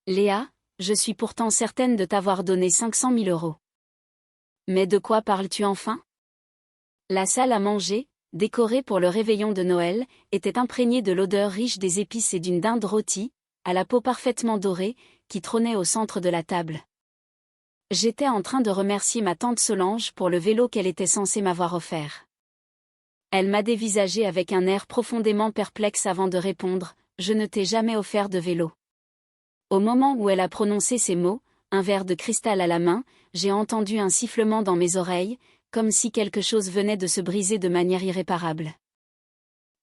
Léa, je suis pourtant certaine de t'avoir donné 500 000 euros. Mais de quoi parles-tu enfin? La salle à manger, décorée pour le réveillon de Noël, était imprégnée de l'odeur riche des épices et d'une dinde rôtie, à la peau parfaitement dorée, qui trônait au centre de la table. J'étais en train de remercier ma tante Solange pour le vélo qu'elle était censée m'avoir offert. Elle m'a dévisagé avec un air profondément perplexe avant de répondre « Je ne t'ai jamais offert de vélo ». Au moment où elle a prononcé ces mots, un verre de cristal à la main, j'ai entendu un sifflement dans mes oreilles, comme si quelque chose venait de se briser de manière irréparable.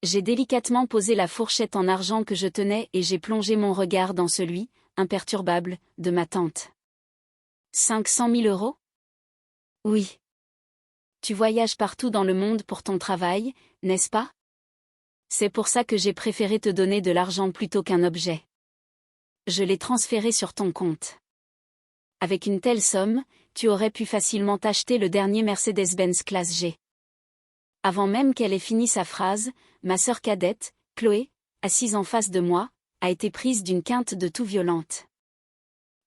J'ai délicatement posé la fourchette en argent que je tenais et j'ai plongé mon regard dans celui, imperturbable, de ma tante. 500 000 euros? Oui. Tu voyages partout dans le monde pour ton travail, n'est-ce pas? C'est pour ça que j'ai préféré te donner de l'argent plutôt qu'un objet. Je l'ai transféré sur ton compte. Avec une telle somme, tu aurais pu facilement t'acheter le dernier Mercedes-Benz classe G. Avant même qu'elle ait fini sa phrase, ma sœur cadette, Chloé, assise en face de moi, a été prise d'une quinte de toux violente.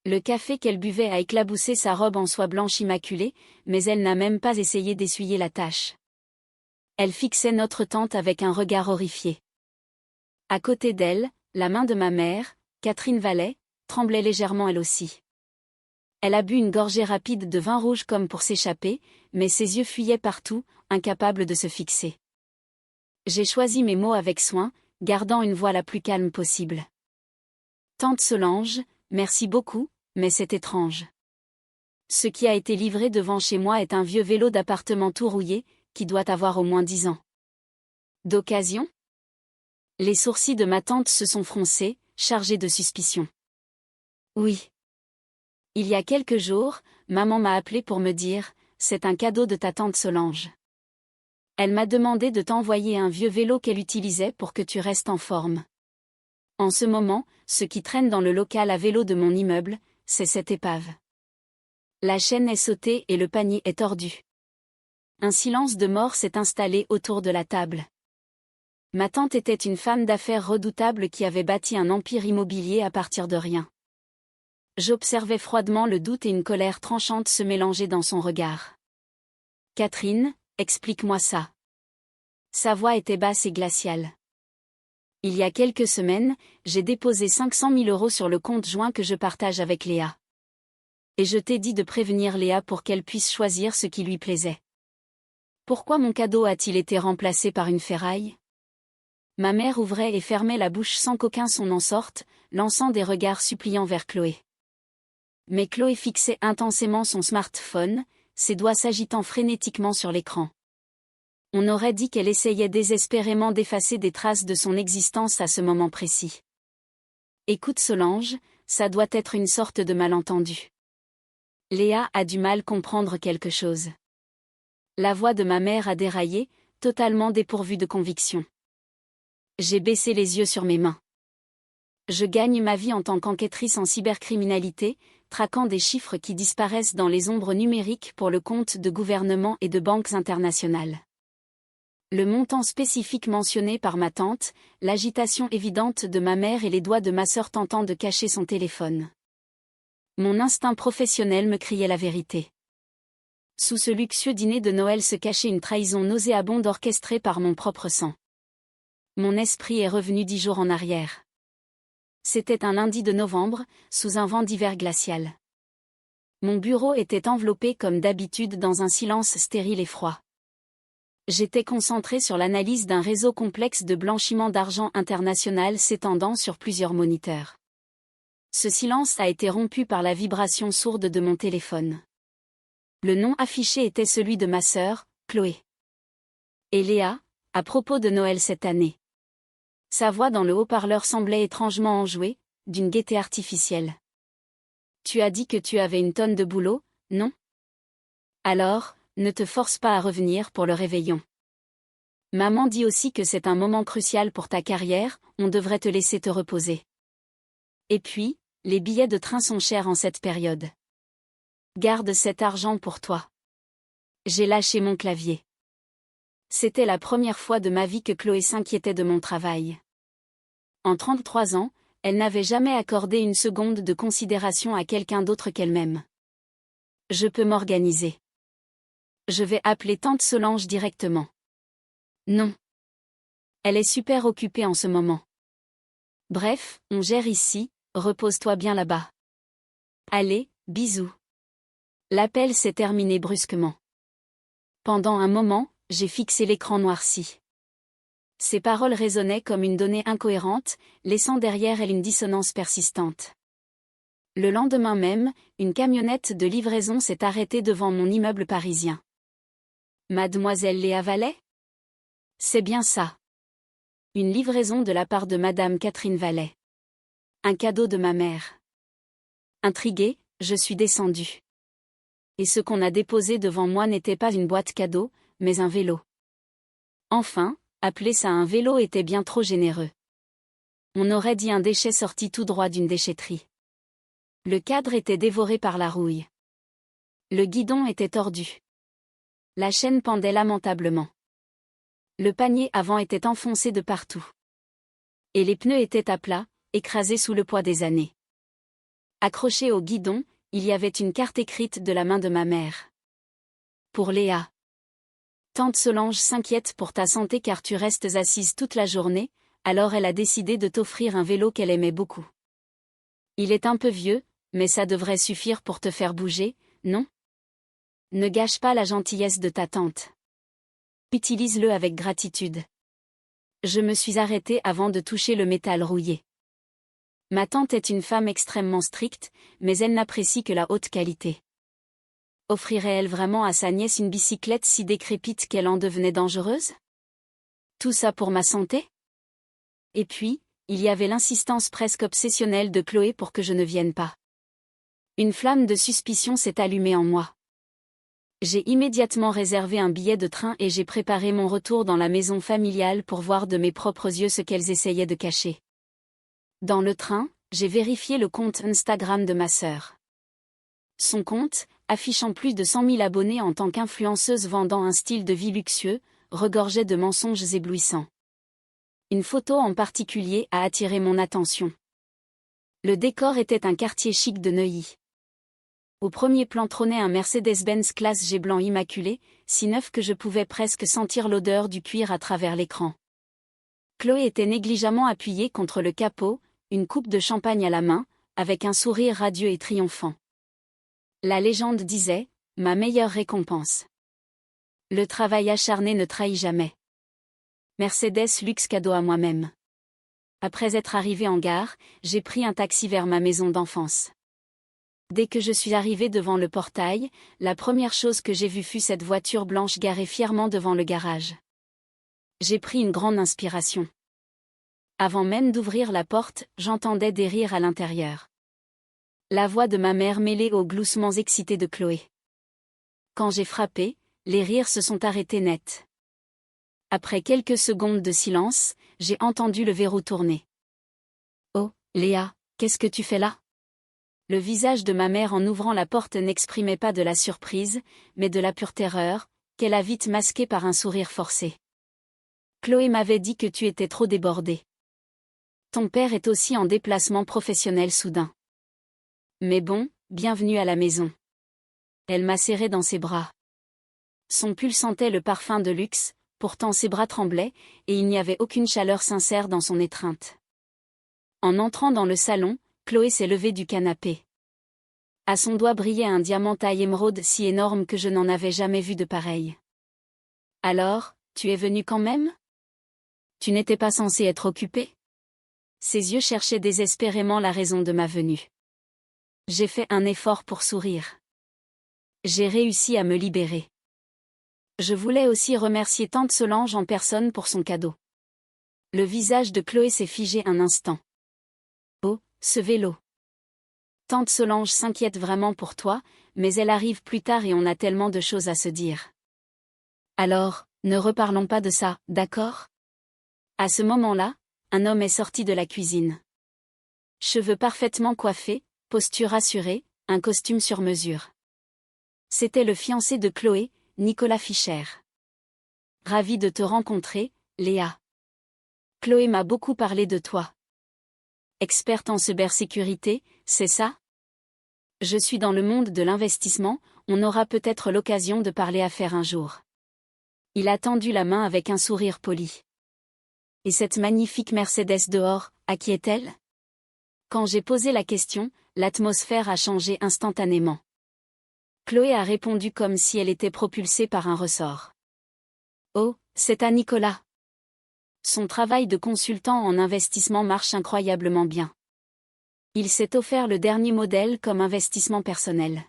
Le café qu'elle buvait a éclaboussé sa robe en soie blanche immaculée, mais elle n'a même pas essayé d'essuyer la tache. Elle fixait notre tante avec un regard horrifié. À côté d'elle, la main de ma mère, Catherine Vallet, tremblait légèrement elle aussi. Elle a bu une gorgée rapide de vin rouge comme pour s'échapper, mais ses yeux fuyaient partout, incapables de se fixer. J'ai choisi mes mots avec soin, gardant une voix la plus calme possible. Tante Solange, merci beaucoup, mais c'est étrange. Ce qui a été livré devant chez moi est un vieux vélo d'appartement tout rouillé, qui doit avoir au moins 10 ans. D'occasion? Les sourcils de ma tante se sont froncés, chargés de suspicion. Oui. Il y a quelques jours, maman m'a appelé pour me dire « C'est un cadeau de ta tante Solange. Elle m'a demandé de t'envoyer un vieux vélo qu'elle utilisait pour que tu restes en forme. » En ce moment, ce qui traîne dans le local à vélo de mon immeuble, c'est cette épave. La chaîne est sautée et le panier est tordu. Un silence de mort s'est installé autour de la table. Ma tante était une femme d'affaires redoutable qui avait bâti un empire immobilier à partir de rien. J'observais froidement le doute et une colère tranchante se mélanger dans son regard. « Catherine, explique-moi ça. » Sa voix était basse et glaciale. Il y a quelques semaines, j'ai déposé 500 000 euros sur le compte joint que je partage avec Léa. Et je t'ai dit de prévenir Léa pour qu'elle puisse choisir ce qui lui plaisait. Pourquoi mon cadeau a-t-il été remplacé par une ferraille? Ma mère ouvrait et fermait la bouche sans qu'aucun son n'en sorte, lançant des regards suppliants vers Chloé. Mais Chloé fixait intensément son smartphone, ses doigts s'agitant frénétiquement sur l'écran. On aurait dit qu'elle essayait désespérément d'effacer des traces de son existence à ce moment précis. Écoute Solange, ça doit être une sorte de malentendu. Léa a du mal à comprendre quelque chose. La voix de ma mère a déraillé, totalement dépourvue de conviction. J'ai baissé les yeux sur mes mains. Je gagne ma vie en tant qu'enquêtrice en cybercriminalité, traquant des chiffres qui disparaissent dans les ombres numériques pour le compte de gouvernements et de banques internationales. Le montant spécifique mentionné par ma tante, l'agitation évidente de ma mère et les doigts de ma sœur tentant de cacher son téléphone. Mon instinct professionnel me criait la vérité. Sous ce luxueux dîner de Noël se cachait une trahison nauséabonde orchestrée par mon propre sang. Mon esprit est revenu 10 jours en arrière. C'était un lundi de novembre, sous un vent d'hiver glacial. Mon bureau était enveloppé comme d'habitude dans un silence stérile et froid. J'étais concentré sur l'analyse d'un réseau complexe de blanchiment d'argent international s'étendant sur plusieurs moniteurs. Ce silence a été rompu par la vibration sourde de mon téléphone. Le nom affiché était celui de ma sœur, Chloé. Et Léa, à propos de Noël cette année. Sa voix dans le haut-parleur semblait étrangement enjouée, d'une gaieté artificielle. Tu as dit que tu avais une tonne de boulot, non? Alors, ne te force pas à revenir pour le réveillon. Maman dit aussi que c'est un moment crucial pour ta carrière, on devrait te laisser te reposer. Et puis, les billets de train sont chers en cette période. Garde cet argent pour toi. J'ai lâché mon clavier. C'était la première fois de ma vie que Chloé s'inquiétait de mon travail. En 33 ans, Elle n'avait jamais accordé une seconde de considération à quelqu'un d'autre qu'elle-même. Je peux m'organiser. Je vais appeler tante Solange directement. Non. Elle est super occupée en ce moment. Bref, on gère ici, repose-toi bien là-bas. Allez, bisous. L'appel s'est terminé brusquement. Pendant un moment, j'ai fixé l'écran noirci. Ces paroles résonnaient comme une donnée incohérente, laissant derrière elle une dissonance persistante. Le lendemain même, une camionnette de livraison s'est arrêtée devant mon immeuble parisien. Mademoiselle Léa Vallet ? C'est bien ça. Une livraison de la part de Madame Catherine Vallet. Un cadeau de ma mère. Intriguée, je suis descendue. Et ce qu'on a déposé devant moi n'était pas une boîte cadeau, mais un vélo. Enfin, appeler ça un vélo était bien trop généreux. On aurait dit un déchet sorti tout droit d'une déchetterie. Le cadre était dévoré par la rouille. Le guidon était tordu. La chaîne pendait lamentablement. Le panier avant était enfoncé de partout. Et les pneus étaient à plat, écrasés sous le poids des années. Accrochée au guidon, il y avait une carte écrite de la main de ma mère. Pour Léa. Tante Solange s'inquiète pour ta santé car tu restes assise toute la journée, alors elle a décidé de t'offrir un vélo qu'elle aimait beaucoup. Il est un peu vieux, mais ça devrait suffire pour te faire bouger, non ? Ne gâche pas la gentillesse de ta tante. Utilise-le avec gratitude. Je me suis arrêtée avant de toucher le métal rouillé. Ma tante est une femme extrêmement stricte, mais elle n'apprécie que la haute qualité. Offrirait-elle vraiment à sa nièce une bicyclette si décrépite qu'elle en devenait dangereuse ? Tout ça pour ma santé ? Et puis, il y avait l'insistance presque obsessionnelle de Chloé pour que je ne vienne pas. Une flamme de suspicion s'est allumée en moi. J'ai immédiatement réservé un billet de train et j'ai préparé mon retour dans la maison familiale pour voir de mes propres yeux ce qu'elles essayaient de cacher. Dans le train, j'ai vérifié le compte Instagram de ma sœur. Son compte, affichant plus de 100 000 abonnés en tant qu'influenceuse vendant un style de vie luxueux, regorgeait de mensonges éblouissants. Une photo en particulier a attiré mon attention. Le décor était un quartier chic de Neuilly. Au premier plan trônait un Mercedes-Benz classe G blanc immaculé, si neuf que je pouvais presque sentir l'odeur du cuir à travers l'écran. Chloé était négligemment appuyée contre le capot, une coupe de champagne à la main, avec un sourire radieux et triomphant. La légende disait « Ma meilleure récompense ». Le travail acharné ne trahit jamais. Mercedes luxe cadeau à moi-même. Après être arrivée en gare, j'ai pris un taxi vers ma maison d'enfance. Dès que je suis arrivée devant le portail, la première chose que j'ai vue fut cette voiture blanche garée fièrement devant le garage. J'ai pris une grande inspiration. Avant même d'ouvrir la porte, j'entendais des rires à l'intérieur. La voix de ma mère mêlée aux gloussements excités de Chloé. Quand j'ai frappé, les rires se sont arrêtés net. Après quelques secondes de silence, j'ai entendu le verrou tourner. « Oh, Léa, qu'est-ce que tu fais là ?» Le visage de ma mère en ouvrant la porte n'exprimait pas de la surprise, mais de la pure terreur, qu'elle a vite masquée par un sourire forcé. « Chloé m'avait dit que tu étais trop débordée. Ton père est aussi en déplacement professionnel soudain. Mais bon, bienvenue à la maison. » Elle m'a serré dans ses bras. Son pull sentait le parfum de luxe, pourtant ses bras tremblaient, et il n'y avait aucune chaleur sincère dans son étreinte. En entrant dans le salon, Chloé s'est levée du canapé. À son doigt brillait un diamant taille émeraude si énorme que je n'en avais jamais vu de pareil. « Alors, tu es venue quand même ? Tu n'étais pas censée être occupée ? » Ses yeux cherchaient désespérément la raison de ma venue. J'ai fait un effort pour sourire. J'ai réussi à me libérer. Je voulais aussi remercier tante Solange en personne pour son cadeau. Le visage de Chloé s'est figé un instant. Oh, ce vélo. Tante Solange s'inquiète vraiment pour toi, mais elle arrive plus tard et on a tellement de choses à se dire. Alors, ne reparlons pas de ça, d'accord ? À ce moment-là, un homme est sorti de la cuisine. Cheveux parfaitement coiffés, posture assurée, un costume sur mesure. C'était le fiancé de Chloé, Nicolas Fischer. Ravi de te rencontrer, Léa. Chloé m'a beaucoup parlé de toi. Experte en cybersécurité, c'est ça? Je suis dans le monde de l'investissement, on aura peut-être l'occasion de parler affaires un jour. Il a tendu la main avec un sourire poli. Et cette magnifique Mercedes dehors, à qui est-elle? Quand j'ai posé la question, l'atmosphère a changé instantanément. Chloé a répondu comme si elle était propulsée par un ressort. Oh, c'est à Nicolas. Son travail de consultant en investissement marche incroyablement bien. Il s'est offert le dernier modèle comme investissement personnel.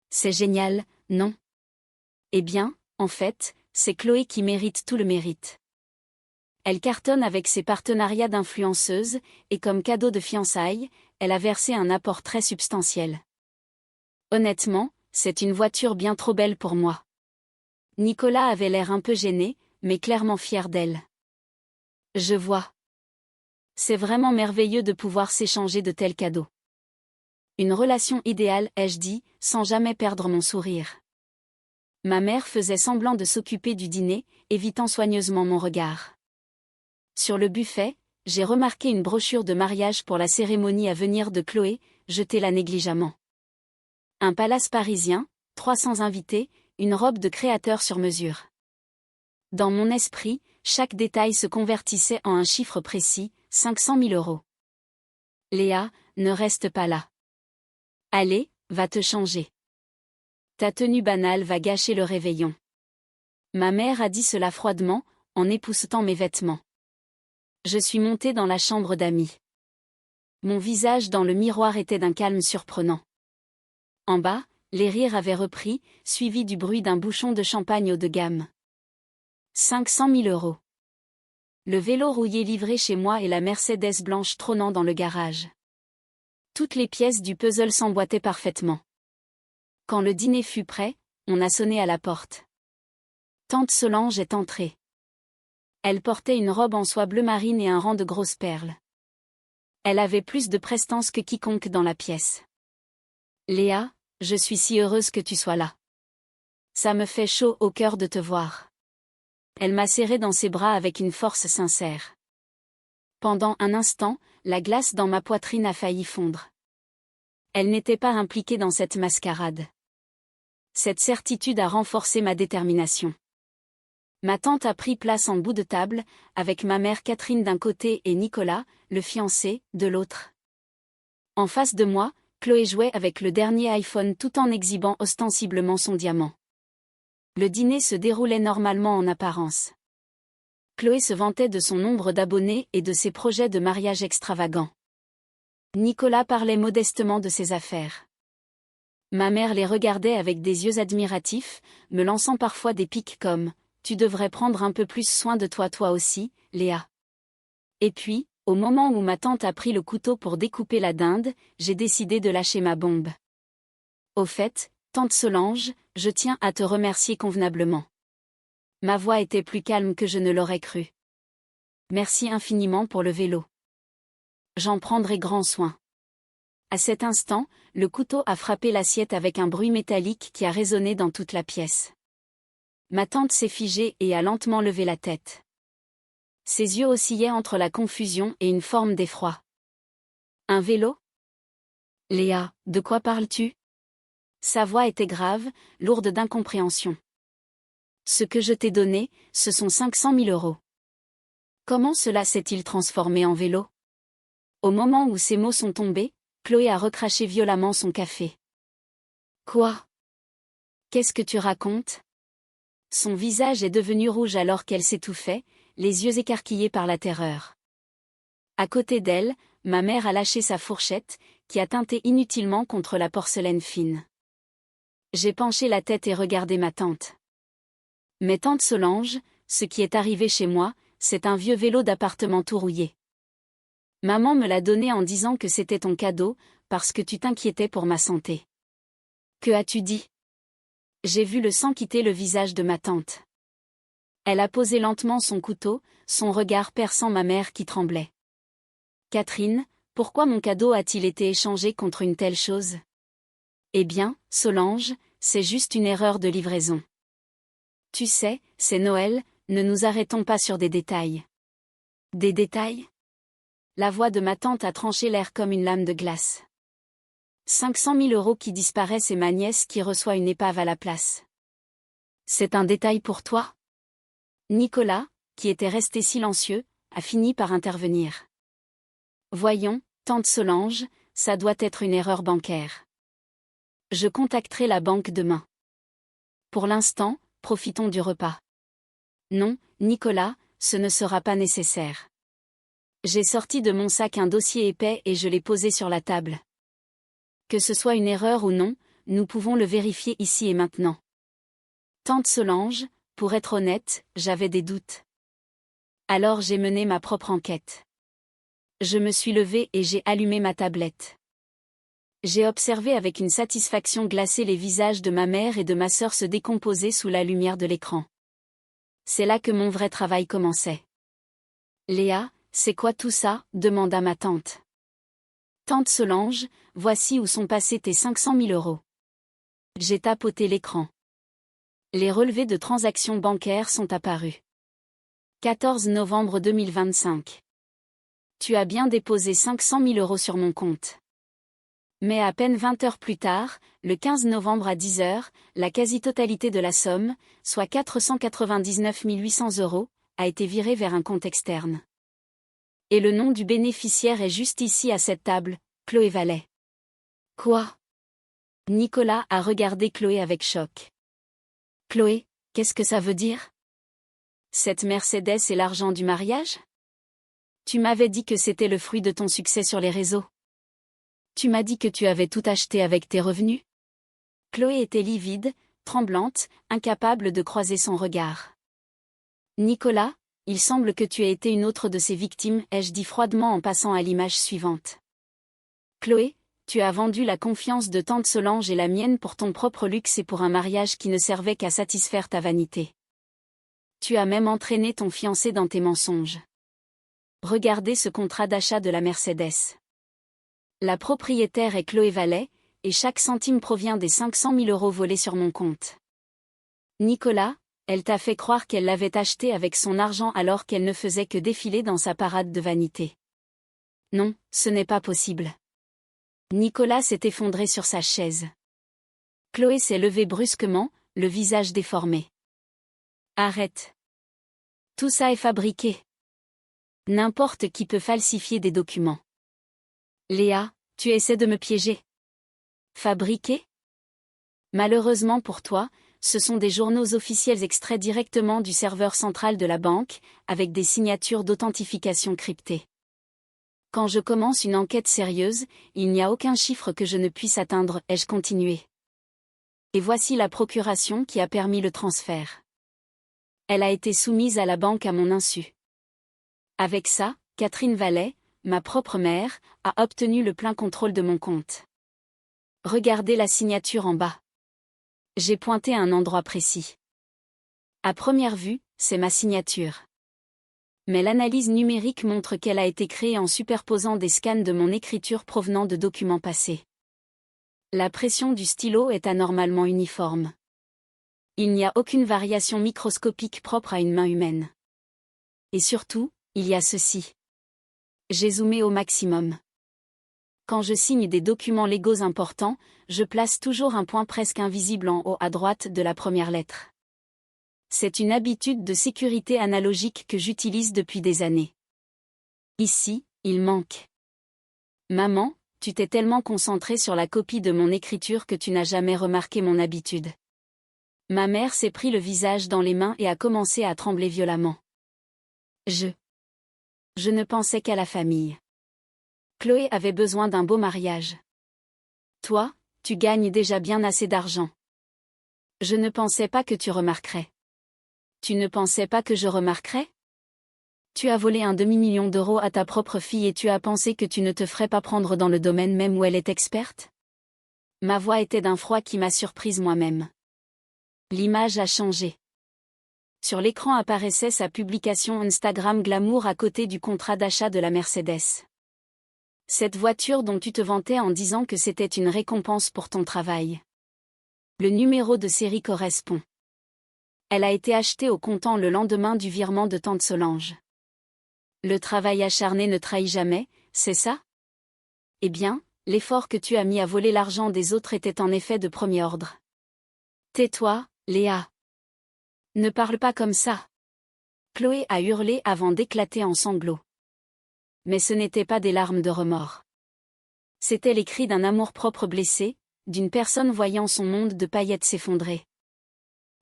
C'est génial, non? Eh bien, en fait, c'est Chloé qui mérite tout le mérite. Elle cartonne avec ses partenariats d'influenceuses, et comme cadeau de fiançailles, elle a versé un apport très substantiel. Honnêtement, c'est une voiture bien trop belle pour moi. Nicolas avait l'air un peu gêné, mais clairement fier d'elle. Je vois. C'est vraiment merveilleux de pouvoir s'échanger de tels cadeaux. Une relation idéale, ai-je dit, sans jamais perdre mon sourire. Ma mère faisait semblant de s'occuper du dîner, évitant soigneusement mon regard. Sur le buffet, j'ai remarqué une brochure de mariage pour la cérémonie à venir de Chloé, jetée-la négligemment. Un palace parisien, 300 invités, une robe de créateur sur mesure. Dans mon esprit, chaque détail se convertissait en un chiffre précis, 500 000 €. Léa, ne reste pas là. Allez, va te changer. Ta tenue banale va gâcher le réveillon. Ma mère a dit cela froidement, en époussetant mes vêtements. Je suis montée dans la chambre d'amis. Mon visage dans le miroir était d'un calme surprenant. En bas, les rires avaient repris, suivis du bruit d'un bouchon de champagne haut de gamme. 500 000 €. Le vélo rouillé livré chez moi et la Mercedes blanche trônant dans le garage. Toutes les pièces du puzzle s'emboîtaient parfaitement. Quand le dîner fut prêt, on a sonné à la porte. Tante Solange est entrée. Elle portait une robe en soie bleu marine et un rang de grosses perles. Elle avait plus de prestance que quiconque dans la pièce. Léa, je suis si heureuse que tu sois là. Ça me fait chaud au cœur de te voir. Elle m'a serré dans ses bras avec une force sincère. Pendant un instant, la glace dans ma poitrine a failli fondre. Elle n'était pas impliquée dans cette mascarade. Cette certitude a renforcé ma détermination. Ma tante a pris place en bout de table, avec ma mère Catherine d'un côté et Nicolas, le fiancé, de l'autre. En face de moi, Chloé jouait avec le dernier iPhone tout en exhibant ostensiblement son diamant. Le dîner se déroulait normalement en apparence. Chloé se vantait de son nombre d'abonnés et de ses projets de mariage extravagants. Nicolas parlait modestement de ses affaires. Ma mère les regardait avec des yeux admiratifs, me lançant parfois des piques comme « Tu devrais prendre un peu plus soin de toi aussi, Léa ». Et puis, au moment où ma tante a pris le couteau pour découper la dinde, j'ai décidé de lâcher ma bombe. Au fait, tante Solange, je tiens à te remercier convenablement. Ma voix était plus calme que je ne l'aurais cru. Merci infiniment pour le vélo. J'en prendrai grand soin. À cet instant, le couteau a frappé l'assiette avec un bruit métallique qui a résonné dans toute la pièce. Ma tante s'est figée et a lentement levé la tête. Ses yeux oscillaient entre la confusion et une forme d'effroi. Un vélo? Léa, de quoi parles-tu? Sa voix était grave, lourde d'incompréhension. Ce que je t'ai donné, ce sont 500 000 €. Comment cela s'est-il transformé en vélo? Au moment où ces mots sont tombés, Chloé a recraché violemment son café. Quoi? Qu'est-ce que tu racontes? Son visage est devenu rouge alors qu'elle s'étouffait, les yeux écarquillés par la terreur. À côté d'elle, ma mère a lâché sa fourchette, qui a tinté inutilement contre la porcelaine fine. J'ai penché la tête et regardé ma tante. Mais tante Solange, ce qui est arrivé chez moi, c'est un vieux vélo d'appartement tout rouillé. Maman me l'a donné en disant que c'était ton cadeau, parce que tu t'inquiétais pour ma santé. Que as-tu dit? J'ai vu le sang quitter le visage de ma tante. Elle a posé lentement son couteau, son regard perçant ma mère qui tremblait. Catherine, pourquoi mon cadeau a-t-il été échangé contre une telle chose? Eh bien, Solange, c'est juste une erreur de livraison. Tu sais, c'est Noël, ne nous arrêtons pas sur des détails. Des détails? La voix de ma tante a tranché l'air comme une lame de glace. 500 000 € qui disparaissent et ma nièce qui reçoit une épave à la place. C'est un détail pour toi? Nicolas, qui était resté silencieux, a fini par intervenir. Voyons, tante Solange, ça doit être une erreur bancaire. Je contacterai la banque demain. Pour l'instant, profitons du repas. Non, Nicolas, ce ne sera pas nécessaire. J'ai sorti de mon sac un dossier épais et je l'ai posé sur la table. Que ce soit une erreur ou non, nous pouvons le vérifier ici et maintenant. Tante Solange, pour être honnête, j'avais des doutes. Alors j'ai mené ma propre enquête. Je me suis levée et j'ai allumé ma tablette. J'ai observé avec une satisfaction glacée les visages de ma mère et de ma sœur se décomposer sous la lumière de l'écran. C'est là que mon vrai travail commençait. Léa, c'est quoi tout ça? Demanda ma tante. Tante Solange, voici où sont passés tes 500 000 €. J'ai tapoté l'écran. Les relevés de transactions bancaires sont apparus. 14 novembre 2025. Tu as bien déposé 500 000 € sur mon compte. Mais à peine 20 heures plus tard, le 15 novembre à 10 heures, la quasi-totalité de la somme, soit 499 800 €, a été virée vers un compte externe. Et le nom du bénéficiaire est juste ici à cette table, Chloé Vallet. Quoi? Nicolas a regardé Chloé avec choc. Chloé, qu'est-ce que ça veut dire? Cette Mercedes est l'argent du mariage? Tu m'avais dit que c'était le fruit de ton succès sur les réseaux. Tu m'as dit que tu avais tout acheté avec tes revenus? Chloé était livide, tremblante, incapable de croiser son regard. Nicolas, il semble que tu aies été une autre de ces victimes, ai-je dit froidement en passant à l'image suivante. Chloé, tu as vendu la confiance de tante Solange et la mienne pour ton propre luxe et pour un mariage qui ne servait qu'à satisfaire ta vanité. Tu as même entraîné ton fiancé dans tes mensonges. Regardez ce contrat d'achat de la Mercedes. La propriétaire est Chloé Vallet, et chaque centime provient des 500 000 € volés sur mon compte. Nicolas, elle t'a fait croire qu'elle l'avait acheté avec son argent alors qu'elle ne faisait que défiler dans sa parade de vanité. Non, ce n'est pas possible. Nicolas s'est effondré sur sa chaise. Chloé s'est levée brusquement, le visage déformé. Arrête. Tout ça est fabriqué. N'importe qui peut falsifier des documents. Léa, tu essaies de me piéger. Fabriqué? Malheureusement pour toi, ce sont des journaux officiels extraits directement du serveur central de la banque, avec des signatures d'authentification cryptées. Quand je commence une enquête sérieuse, il n'y a aucun chiffre que je ne puisse atteindre, ai-je continué. Et voici la procuration qui a permis le transfert. Elle a été soumise à la banque à mon insu. Avec ça, Catherine Vallet, ma propre mère, a obtenu le plein contrôle de mon compte. Regardez la signature en bas. J'ai pointé à un endroit précis. À première vue, c'est ma signature. Mais l'analyse numérique montre qu'elle a été créée en superposant des scans de mon écriture provenant de documents passés. La pression du stylo est anormalement uniforme. Il n'y a aucune variation microscopique propre à une main humaine. Et surtout, il y a ceci. J'ai zoomé au maximum. Quand je signe des documents légaux importants, je place toujours un point presque invisible en haut à droite de la première lettre. C'est une habitude de sécurité analogique que j'utilise depuis des années. Ici, il manque. Maman, tu t'es tellement concentrée sur la copie de mon écriture que tu n'as jamais remarqué mon habitude. Ma mère s'est pris le visage dans les mains et a commencé à trembler violemment. Je ne pensais qu'à la famille. Chloé avait besoin d'un beau mariage. Toi, tu gagnes déjà bien assez d'argent. Je ne pensais pas que tu remarquerais. Tu ne pensais pas que je remarquerais? Tu as volé un demi-million d'euros à ta propre fille et tu as pensé que tu ne te ferais pas prendre dans le domaine même où elle est experte? Ma voix était d'un froid qui m'a surprise moi-même. L'image a changé. Sur l'écran apparaissait sa publication Instagram Glamour à côté du contrat d'achat de la Mercedes. Cette voiture dont tu te vantais en disant que c'était une récompense pour ton travail. Le numéro de série correspond. Elle a été achetée au comptant le lendemain du virement de tante Solange. Le travail acharné ne trahit jamais, c'est ça? Eh bien, l'effort que tu as mis à voler l'argent des autres était en effet de premier ordre. Tais-toi, Léa. Ne parle pas comme ça. Chloé a hurlé avant d'éclater en sanglots. Mais ce n'étaient pas des larmes de remords. C'étaient les cris d'un amour-propre blessé, d'une personne voyant son monde de paillettes s'effondrer.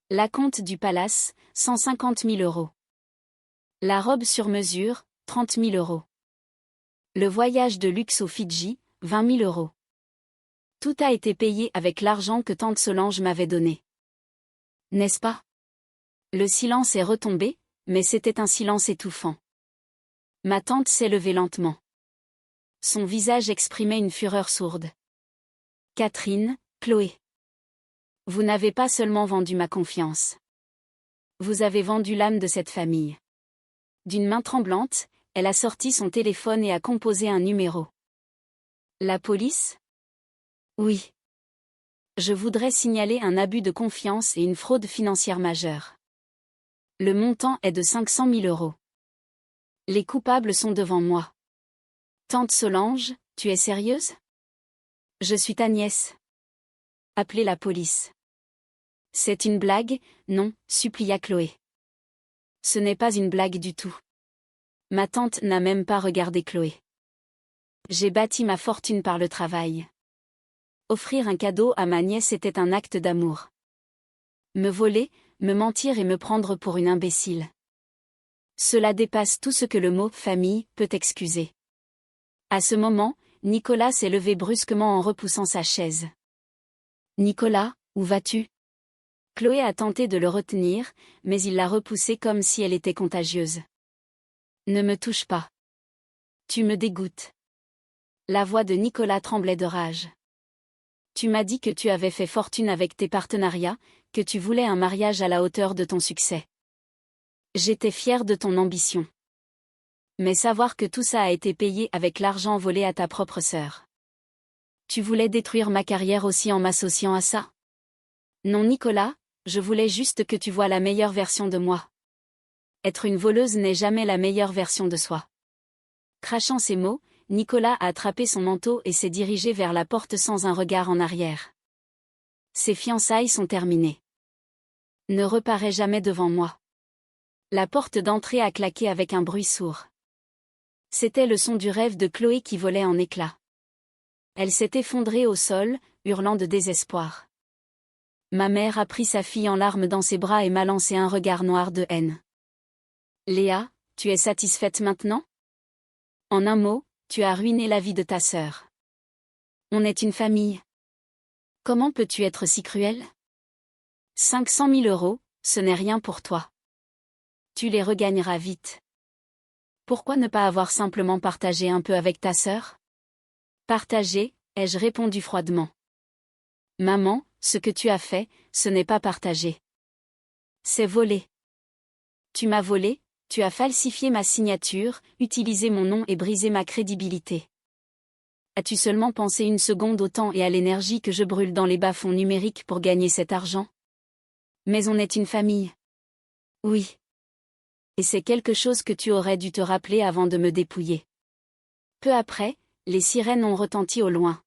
L'acompte du palace, 150 000 euros. La robe sur mesure, 30 000 euros. Le voyage de luxe aux Fidji, 20 000 euros. Tout a été payé avec l'argent que tante Solange m'avait donné. N'est-ce pas? Le silence est retombé, mais c'était un silence étouffant. Ma tante s'est levée lentement. Son visage exprimait une fureur sourde. Catherine, Chloé. Vous n'avez pas seulement vendu ma confiance. Vous avez vendu l'âme de cette famille. D'une main tremblante, elle a sorti son téléphone et a composé un numéro. La police? Oui. Je voudrais signaler un abus de confiance et une fraude financière majeure. Le montant est de 500 000 euros. Les coupables sont devant moi. Tante Solange, tu es sérieuse? Je suis ta nièce. Appelez la police. C'est une blague, non, supplia Chloé. Ce n'est pas une blague du tout. Ma tante n'a même pas regardé Chloé. J'ai bâti ma fortune par le travail. Offrir un cadeau à ma nièce était un acte d'amour. Me voler, me mentir et me prendre pour une imbécile. Cela dépasse tout ce que le mot « famille » peut excuser. À ce moment, Nicolas s'est levé brusquement en repoussant sa chaise. « Nicolas, où vas-tu » Chloé a tenté de le retenir, mais il l'a repoussée comme si elle était contagieuse. « Ne me touche pas. Tu me dégoûtes. » La voix de Nicolas tremblait de rage. « Tu m'as dit que tu avais fait fortune avec tes partenariats, que tu voulais un mariage à la hauteur de ton succès. J'étais fière de ton ambition. Mais savoir que tout ça a été payé avec l'argent volé à ta propre sœur. Tu voulais détruire ma carrière aussi en m'associant à ça? Non Nicolas, je voulais juste que tu vois la meilleure version de moi. Être une voleuse n'est jamais la meilleure version de soi. » Crachant ces mots, Nicolas a attrapé son manteau et s'est dirigé vers la porte sans un regard en arrière. Ses fiançailles sont terminées. Ne reparais jamais devant moi. La porte d'entrée a claqué avec un bruit sourd. C'était le son du rêve de Chloé qui volait en éclats. Elle s'est effondrée au sol, hurlant de désespoir. Ma mère a pris sa fille en larmes dans ses bras et m'a lancé un regard noir de haine. Léa, tu es satisfaite maintenant? En un mot, tu as ruiné la vie de ta sœur. On est une famille. Comment peux-tu être si cruel? 500 000 euros, ce n'est rien pour toi. Tu les regagneras vite. Pourquoi ne pas avoir simplement partagé un peu avec ta sœur? Partagé, ai-je répondu froidement. Maman, ce que tu as fait, ce n'est pas partagé. C'est volé. Tu m'as volé, tu as falsifié ma signature, utilisé mon nom et brisé ma crédibilité. As-tu seulement pensé une seconde au temps et à l'énergie que je brûle dans les bas-fonds numériques pour gagner cet argent? Mais on est une famille. Oui. Et c'est quelque chose que tu aurais dû te rappeler avant de me dépouiller. Peu après, les sirènes ont retenti au loin.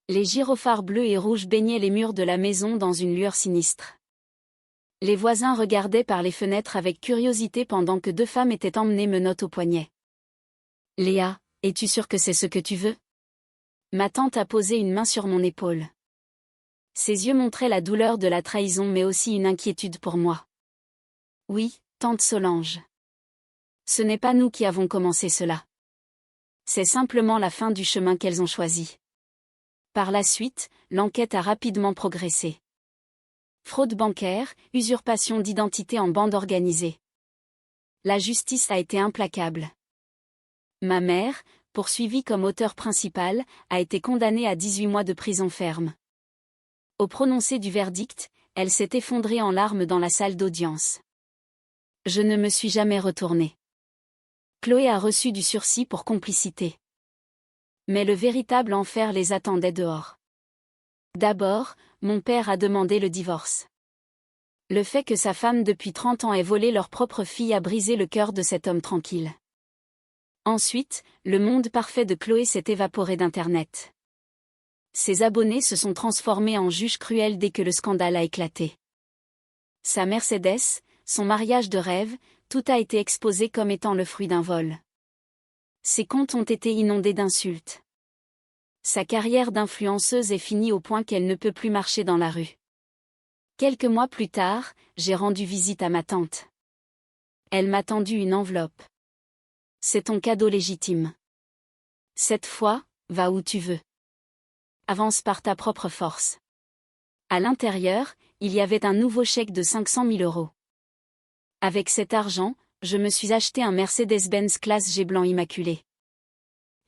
Les gyrophares bleus et rouges baignaient les murs de la maison dans une lueur sinistre. Les voisins regardaient par les fenêtres avec curiosité pendant que deux femmes étaient emmenées menottes au poignet. Léa, es-tu sûre que c'est ce que tu veux? Ma tante a posé une main sur mon épaule. Ses yeux montraient la douleur de la trahison mais aussi une inquiétude pour moi. Oui, tante Solange. Ce n'est pas nous qui avons commencé cela. C'est simplement la fin du chemin qu'elles ont choisi. Par la suite, l'enquête a rapidement progressé. Fraude bancaire, usurpation d'identité en bande organisée. La justice a été implacable. Ma mère, poursuivie comme auteur principal, a été condamnée à 18 mois de prison ferme. Au prononcé du verdict, elle s'est effondrée en larmes dans la salle d'audience. Je ne me suis jamais retournée. Chloé a reçu du sursis pour complicité. Mais le véritable enfer les attendait dehors. D'abord, mon père a demandé le divorce. Le fait que sa femme depuis 30 ans ait volé leur propre fille a brisé le cœur de cet homme tranquille. Ensuite, le monde parfait de Chloé s'est évaporé d'Internet. Ses abonnés se sont transformés en juges cruels dès que le scandale a éclaté. Sa Mercedes, son mariage de rêve, tout a été exposé comme étant le fruit d'un vol. Ses comptes ont été inondés d'insultes. Sa carrière d'influenceuse est finie au point qu'elle ne peut plus marcher dans la rue. Quelques mois plus tard, j'ai rendu visite à ma tante. Elle m'a tendu une enveloppe. C'est ton cadeau légitime. Cette fois, va où tu veux. Avance par ta propre force. À l'intérieur, il y avait un nouveau chèque de 500 000 €. Avec cet argent, je me suis acheté un Mercedes-Benz classe G blanc immaculé.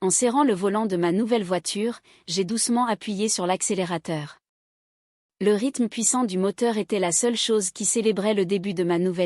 En serrant le volant de ma nouvelle voiture, j'ai doucement appuyé sur l'accélérateur. Le rythme puissant du moteur était la seule chose qui célébrait le début de ma nouvelle